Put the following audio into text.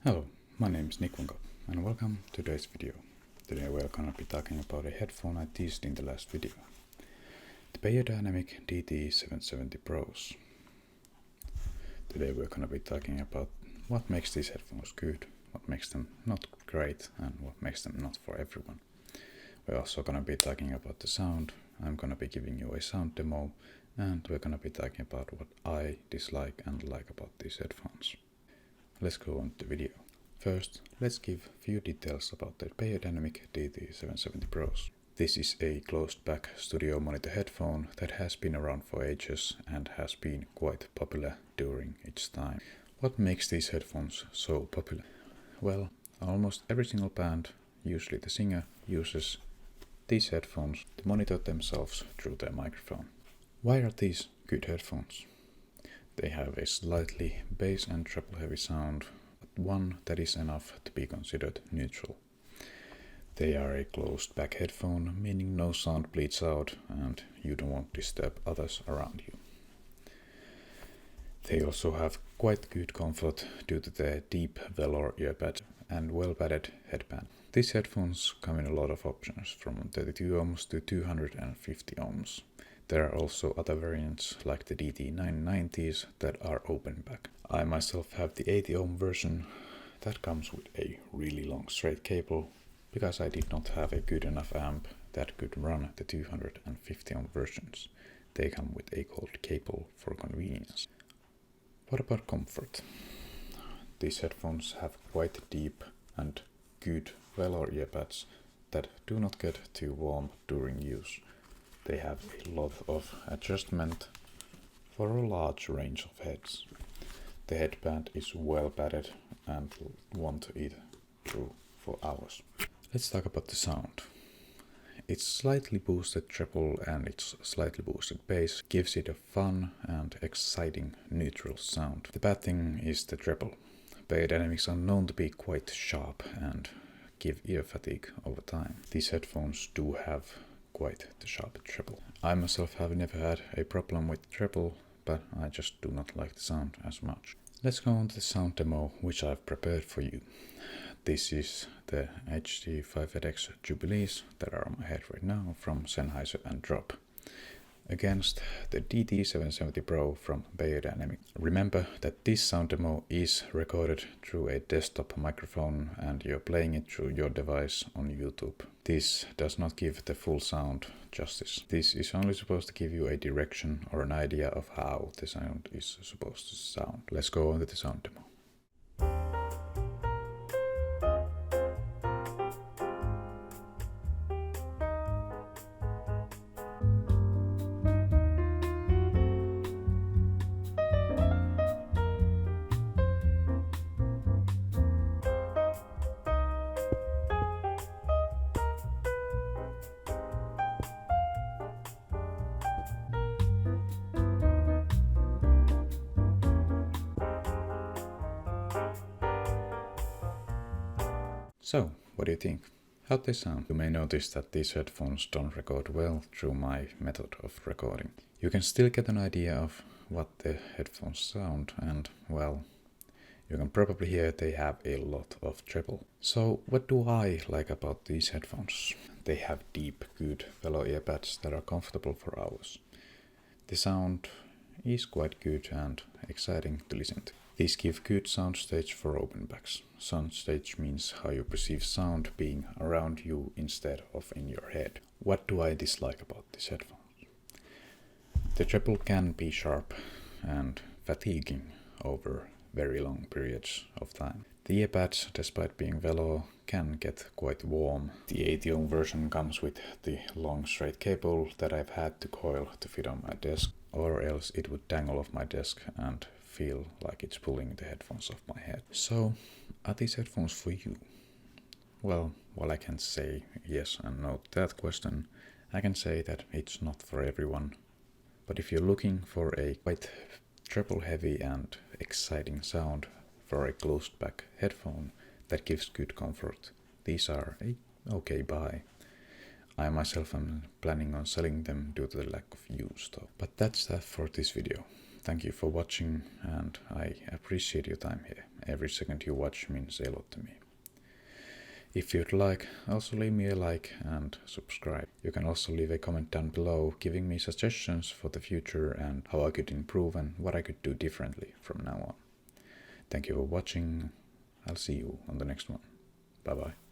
Hello, my name is Nikwenkop and welcome to today's video. Today we're gonna be talking about a headphone I teased in the last video. The Beyerdynamic DT770 Pros. Today we're gonna be talking about what makes these headphones good, what makes them not great, and what makes them not for everyone. We're also gonna be talking about the sound. I'm gonna be giving you a sound demo, and we're gonna be talking about what I dislike and like about these headphones. Let's go on to the video. First, let's give a few details about the Beyerdynamic DT770 Pros. This is a closed-back studio monitor headphone that has been around for ages and has been quite popular during its time. What makes these headphones so popular? Well, almost every single band, usually the singer, uses these headphones to monitor themselves through their microphone. Why are these good headphones? They have a slightly bass and treble heavy sound, but one that is enough to be considered neutral. They are a closed back headphone, meaning no sound bleeds out and you don't want to disturb others around you. They also have quite good comfort due to their deep velour earbud and well-padded headband. These headphones come in a lot of options, from 32 ohms to 250 ohms. There are also other variants like the DT990s that are open back. I myself have the 80 ohm version that comes with a really long straight cable because I did not have a good enough amp that could run the 250 ohm versions. They come with a cold cable for convenience. What about comfort? These headphones have quite deep and good velour earbuds that do not get too warm during use. They have a lot of adjustment for a large range of heads. The headband is well padded and won't eat through for hours. Let's talk about the sound. Its slightly boosted treble and its slightly boosted bass gives it a fun and exciting neutral sound. The bad thing is the treble. Beyerdynamics are known to be quite sharp and give ear fatigue over time. These headphones do have quite the sharp treble. I myself have never had a problem with treble, but I just do not like the sound as much. Let's go on to the sound demo which I've prepared for you. This is the HD500X Jubilees that are on my head right now from Sennheiser and Drop, against the DT770 Pro from Beyerdynamic. Remember that this sound demo is recorded through a desktop microphone and you're playing it through your device on YouTube. This does not give the full sound justice. This is only supposed to give you a direction or an idea of how the sound is supposed to sound. Let's go on to the sound demo. So, what do you think? How'd they sound? You may notice that these headphones don't record well through my method of recording. You can still get an idea of what the headphones sound, and well, you can probably hear they have a lot of treble. So what do I like about these headphones? They have deep, good fellow earbuds that are comfortable for hours. The sound is quite good and exciting to listen to. These give good soundstage for open backs. Soundstage means how you perceive sound being around you instead of in your head. What do I dislike about these headphones? The treble can be sharp and fatiguing over very long periods of time. The earbuds, despite being velour, can get quite warm. The 80 ohm version comes with the long straight cable that I've had to coil to fit on my desk, or else it would dangle off my desk and feel like it's pulling the headphones off my head. So, are these headphones for you? Well, while I can say yes and no to that question, I can say that it's not for everyone. But if you're looking for a quite treble heavy and exciting sound for a closed back headphone that gives good comfort, these are a okay buy. I myself am planning on selling them due to the lack of use though. But that's that for this video. Thank you for watching, and I appreciate your time here. Every second you watch means a lot to me. If you'd like, also leave me a like and subscribe. You can also leave a comment down below giving me suggestions for the future and how I could improve and what I could do differently from now on. Thank you for watching. I'll see you on the next one. Bye bye.